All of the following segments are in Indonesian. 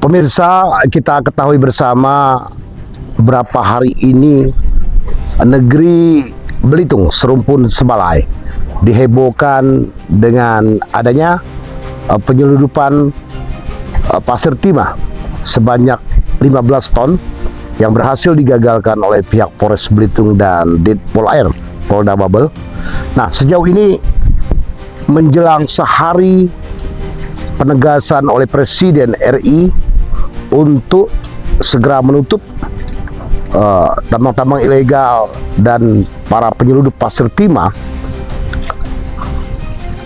Pemirsa, kita ketahui bersama beberapa hari ini negeri Belitung serumpun sebalai dihebohkan dengan adanya penyelundupan pasir timah sebanyak 15 ton yang berhasil digagalkan oleh pihak Polres Belitung dan Dit Pol Air Polda Babel. Nah, sejauh ini menjelang sehari penegasan oleh Presiden RI untuk segera menutup tambang-tambang ilegal dan para penyelundup pasir timah,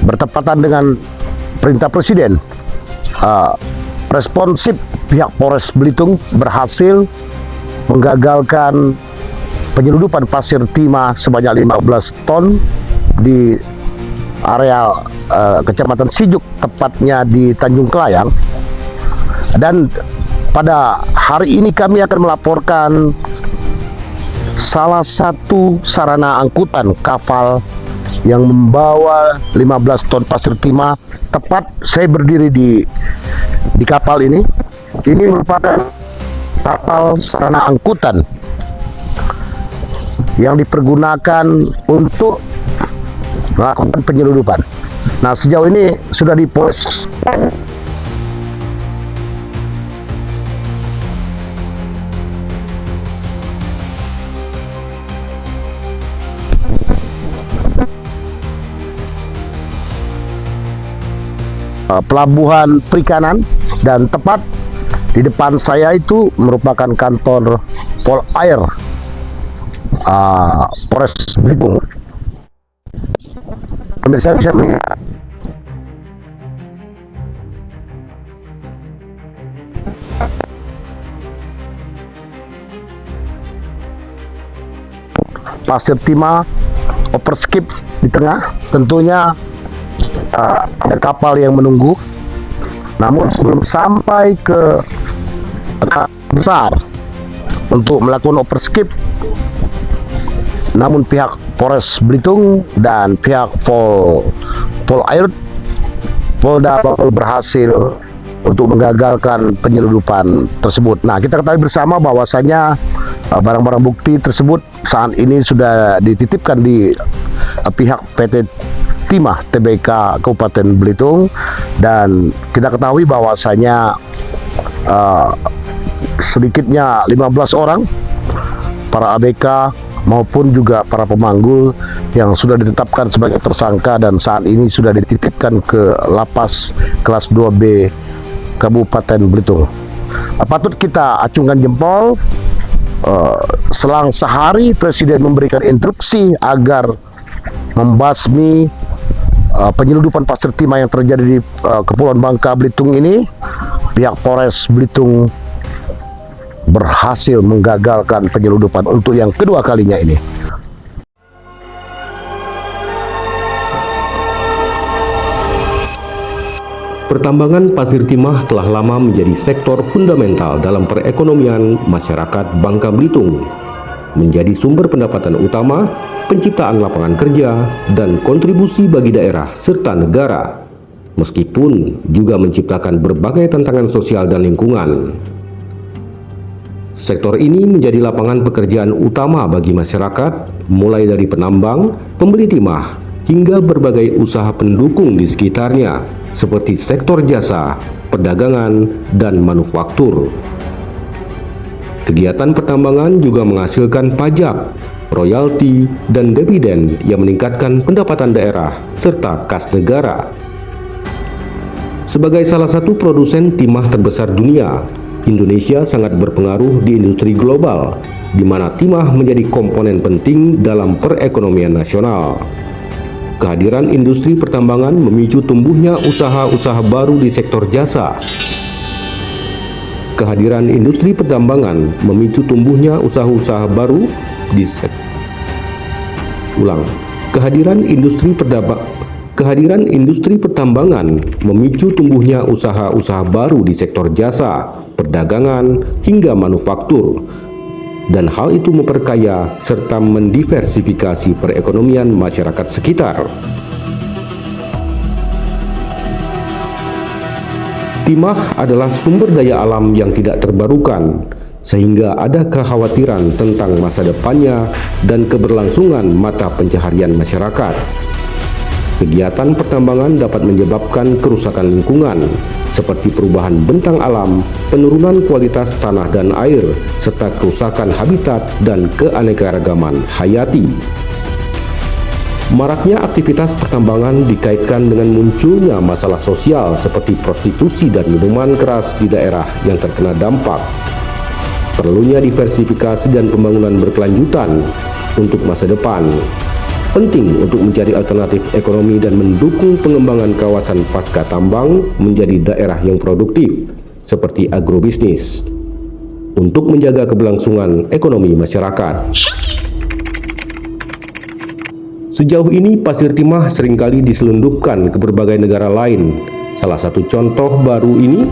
bertepatan dengan perintah Presiden, responsif pihak Polres Belitung berhasil menggagalkan penyelundupan pasir timah sebanyak 15 ton di area Kecamatan Sijuk, tepatnya di Tanjung Kelayang. Dan pada hari ini kami akan melaporkan salah satu sarana angkutan kapal yang membawa 15 ton pasir timah. Tepat saya berdiri di kapal ini. Ini merupakan kapal sarana angkutan yang dipergunakan untuk melakukan penyelundupan. Nah, sejauh ini sudah dipost pelabuhan perikanan, dan tepat di depan saya itu merupakan kantor Pol Air Polres Belitung. Pemirsa bisa melihat pasir timah overskip di tengah. Tentunya ada kapal yang menunggu, namun sebelum sampai ke besar untuk melakukan overskip, namun pihak Polres Belitung dan pihak Pol Air Polda Babel berhasil untuk menggagalkan penyelundupan tersebut. Nah, kita ketahui bersama bahwasanya barang-barang bukti tersebut saat ini sudah dititipkan di pihak PT Timah TBK Kabupaten Belitung, dan kita ketahui bahwasanya sedikitnya 15 orang para ABK maupun juga para pemanggul yang sudah ditetapkan sebagai tersangka dan saat ini sudah dititipkan ke lapas kelas 2B Kabupaten Belitung. Patut kita acungkan jempol, selang sehari Presiden memberikan instruksi agar membasmi penyelundupan pasir timah yang terjadi di Kepulauan Bangka Belitung ini. Pihak Polres Belitung berhasil menggagalkan penyelundupan untuk yang kedua kalinya ini. Pertambangan pasir timah telah lama menjadi sektor fundamental dalam perekonomian masyarakat Bangka Belitung, menjadi sumber pendapatan utama, penciptaan lapangan kerja, dan kontribusi bagi daerah serta negara, meskipun juga menciptakan berbagai tantangan sosial dan lingkungan. Sektor ini menjadi lapangan pekerjaan utama bagi masyarakat, mulai dari penambang, pembeli timah, hingga berbagai usaha pendukung di sekitarnya, seperti sektor jasa, perdagangan, dan manufaktur. Kegiatan pertambangan juga menghasilkan pajak, royalti, dan dividen yang meningkatkan pendapatan daerah serta kas negara. Sebagai salah satu produsen timah terbesar dunia, Indonesia sangat berpengaruh di industri global, di mana timah menjadi komponen penting dalam perekonomian nasional. Kehadiran industri pertambangan memicu tumbuhnya usaha-usaha baru di sektor jasa. Kehadiran industri pertambangan memicu tumbuhnya usaha-usaha baru di Kehadiran industri pertambangan memicu tumbuhnya usaha-usaha baru di sektor jasa, perdagangan, hingga manufaktur. Dan hal itu memperkaya serta mendiversifikasi perekonomian masyarakat sekitar. timah adalah sumber daya alam yang tidak terbarukan, sehingga ada kekhawatiran tentang masa depannya dan keberlangsungan mata pencaharian masyarakat. Kegiatan pertambangan dapat menyebabkan kerusakan lingkungan, seperti perubahan bentang alam, penurunan kualitas tanah dan air, serta kerusakan habitat dan keanekaragaman hayati. Maraknya aktivitas pertambangan dikaitkan dengan munculnya masalah sosial seperti prostitusi dan minuman keras di daerah yang terkena dampak. Perlunya diversifikasi dan pembangunan berkelanjutan untuk masa depan. Penting untuk mencari alternatif ekonomi dan mendukung pengembangan kawasan pasca tambang menjadi daerah yang produktif, seperti agrobisnis, untuk menjaga keberlangsungan ekonomi masyarakat. Sejauh ini, pasir timah seringkali diselundupkan ke berbagai negara lain. Salah satu contoh baru ini,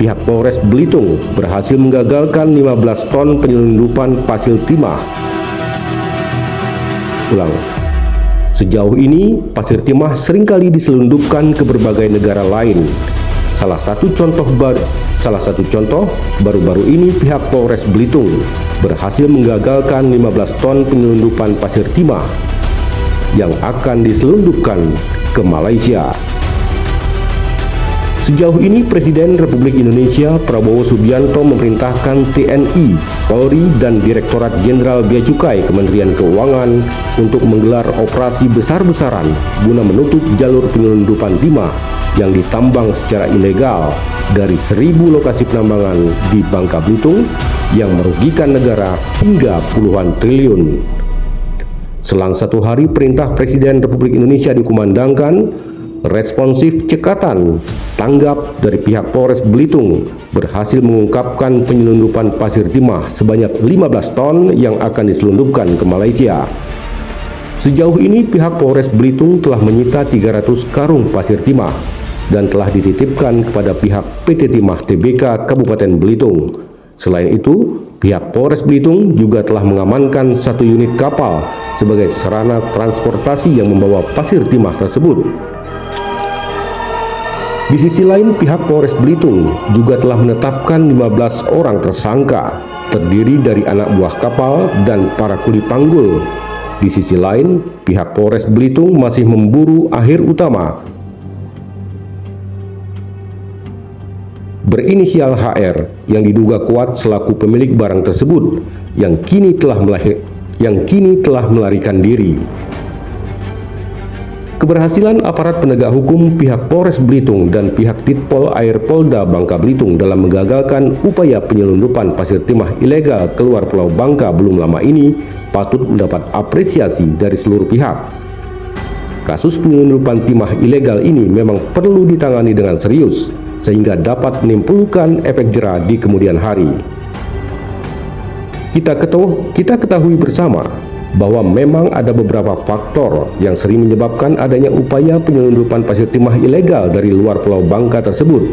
pihak Polres Belitung berhasil menggagalkan 15 ton penyelundupan pasir timah. Sejauh ini, pasir timah seringkali diselundupkan ke berbagai negara lain. Salah satu contoh baru-baru ini pihak Polres Belitung berhasil menggagalkan 15 ton penyelundupan pasir timah yang akan diselundupkan ke Malaysia. Sejauh ini, Presiden Republik Indonesia Prabowo Subianto memerintahkan TNI, Polri, dan Direktorat Jenderal Bea Cukai Kementerian Keuangan untuk menggelar operasi besar-besaran guna menutup jalur penyelundupan timah yang ditambang secara ilegal dari 1.000 lokasi penambangan di Bangka Belitung yang merugikan negara hingga puluhan triliun. Selang 1 hari perintah Presiden Republik Indonesia dikumandangkan, responsif cekatan tanggap dari pihak Polres Belitung berhasil mengungkapkan penyelundupan pasir timah sebanyak 15 ton yang akan diselundupkan ke Malaysia. Sejauh ini pihak Polres Belitung telah menyita 300 karung pasir timah dan telah dititipkan kepada pihak PT Timah Tbk Kabupaten Belitung. Selain itu, pihak Polres Belitung juga telah mengamankan 1 unit kapal sebagai sarana transportasi yang membawa pasir timah tersebut. Di sisi lain, pihak Polres Belitung juga telah menetapkan 15 orang tersangka, terdiri dari anak buah kapal dan para kuli panggul. Di sisi lain, pihak Polres Belitung masih memburu Akhir Utama berinisial HR yang diduga kuat selaku pemilik barang tersebut yang kini telah melarikan diri. Keberhasilan aparat penegak hukum pihak Polres Belitung dan pihak Ditpol Air Polda Bangka Belitung dalam menggagalkan upaya penyelundupan pasir timah ilegal keluar Pulau Bangka belum lama ini patut mendapat apresiasi dari seluruh pihak. Kasus penyelundupan timah ilegal ini memang perlu ditangani dengan serius sehingga dapat menimbulkan efek jera di kemudian hari. Kita ketahui bersama bahwa memang ada beberapa faktor yang sering menyebabkan adanya upaya penyelundupan pasir timah ilegal dari luar Pulau Bangka tersebut.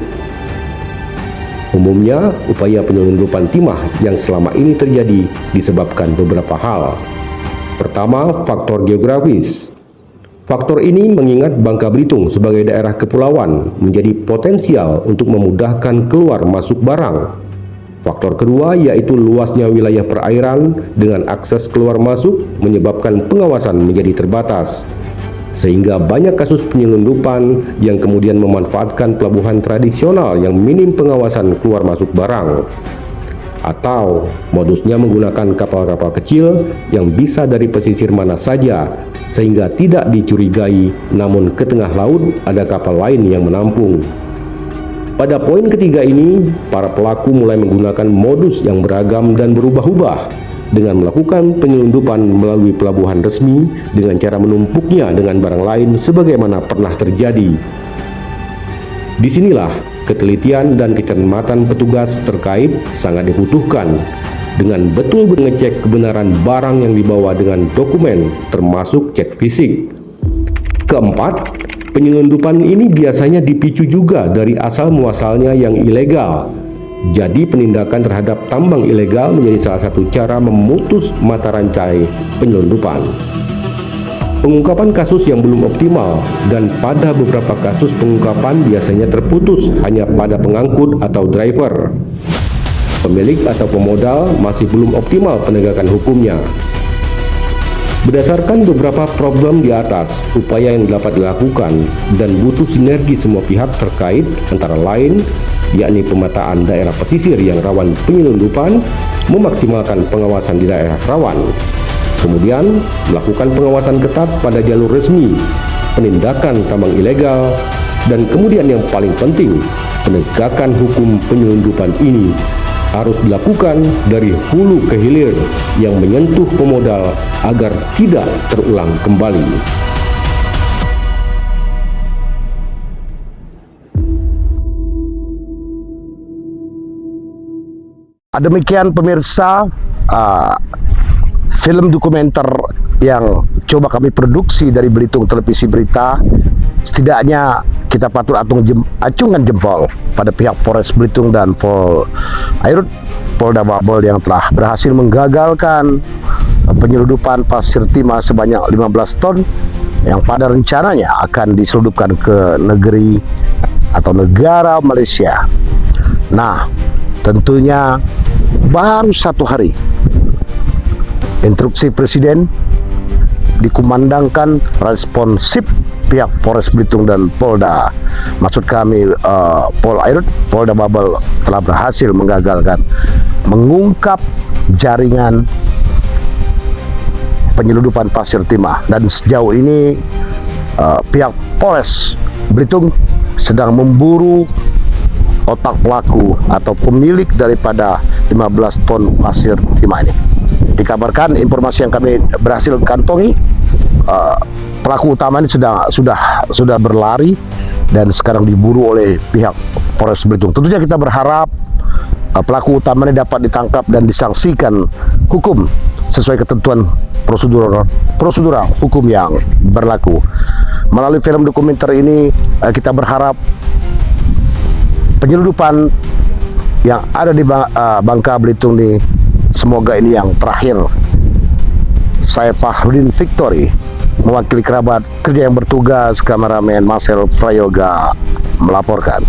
Umumnya, upaya penyelundupan timah yang selama ini terjadi disebabkan beberapa hal. Pertama, faktor geografis. Faktor ini mengingat Bangka Belitung sebagai daerah kepulauan menjadi potensial untuk memudahkan keluar masuk barang. Faktor kedua yaitu luasnya wilayah perairan dengan akses keluar masuk menyebabkan pengawasan menjadi terbatas, sehingga banyak kasus penyelundupan yang kemudian memanfaatkan pelabuhan tradisional yang minim pengawasan keluar masuk barang. Atau modusnya menggunakan kapal-kapal kecil yang bisa dari pesisir mana saja sehingga tidak dicurigai, namun ke tengah laut ada kapal lain yang menampung. Pada poin ketiga ini, para pelaku mulai menggunakan modus yang beragam dan berubah-ubah dengan melakukan penyelundupan melalui pelabuhan resmi dengan cara menumpuknya dengan barang lain sebagaimana pernah terjadi. Disinilah ketelitian dan kecermatan petugas terkait sangat dibutuhkan dengan betul mengecek kebenaran barang yang dibawa dengan dokumen termasuk cek fisik. Keempat, penyelundupan ini biasanya dipicu juga dari asal muasalnya yang ilegal. Jadi penindakan terhadap tambang ilegal menjadi salah satu cara memutus mata rantai penyelundupan. pengungkapan kasus yang belum optimal, dan pada beberapa kasus pengungkapan biasanya terputus hanya pada pengangkut atau driver. Pemilik atau pemodal masih belum optimal penegakan hukumnya. Berdasarkan beberapa problem di atas, upaya yang dapat dilakukan dan butuh sinergi semua pihak terkait antara lain yakni pemetaan daerah pesisir yang rawan penyelundupan, memaksimalkan pengawasan di daerah rawan, kemudian melakukan pengawasan ketat pada jalur resmi, penindakan tambang ilegal, dan kemudian yang paling penting, penegakan hukum penyelundupan ini harus dilakukan dari hulu ke hilir yang menyentuh pemodal agar tidak terulang kembali. Demikian pemirsa, film dokumenter yang coba kami produksi dari Belitung Televisi Berita. Setidaknya kita patut acungkan jempol pada pihak Polres Belitung dan Polda Babel yang telah berhasil menggagalkan penyelundupan pasir timah sebanyak 15 ton yang pada rencananya akan diselundupkan ke negeri atau negara Malaysia. Nah, tentunya baru 1 hari instruksi Presiden dikumandangkan responsif pihak Polres Belitung dan Polda, maksud kami Polda Babel telah berhasil mengungkap jaringan penyelundupan pasir timah, dan sejauh ini pihak Polres Belitung sedang memburu otak pelaku atau pemilik daripada 15 ton pasir timah ini. Dikabarkan informasi yang kami berhasil kantongi, pelaku utama ini sudah berlari dan sekarang diburu oleh pihak Polres Belitung. Tentunya kita berharap pelaku utama ini dapat ditangkap dan disangsikan hukum sesuai ketentuan prosedural hukum yang berlaku. Melalui film dokumenter ini kita berharap penyelundupan yang ada di Bangka Belitung ini semoga ini yang terakhir. Saya Fahrudin Victory, mewakili kerabat kerja yang bertugas, kameramen Marcel Prayoga melaporkan.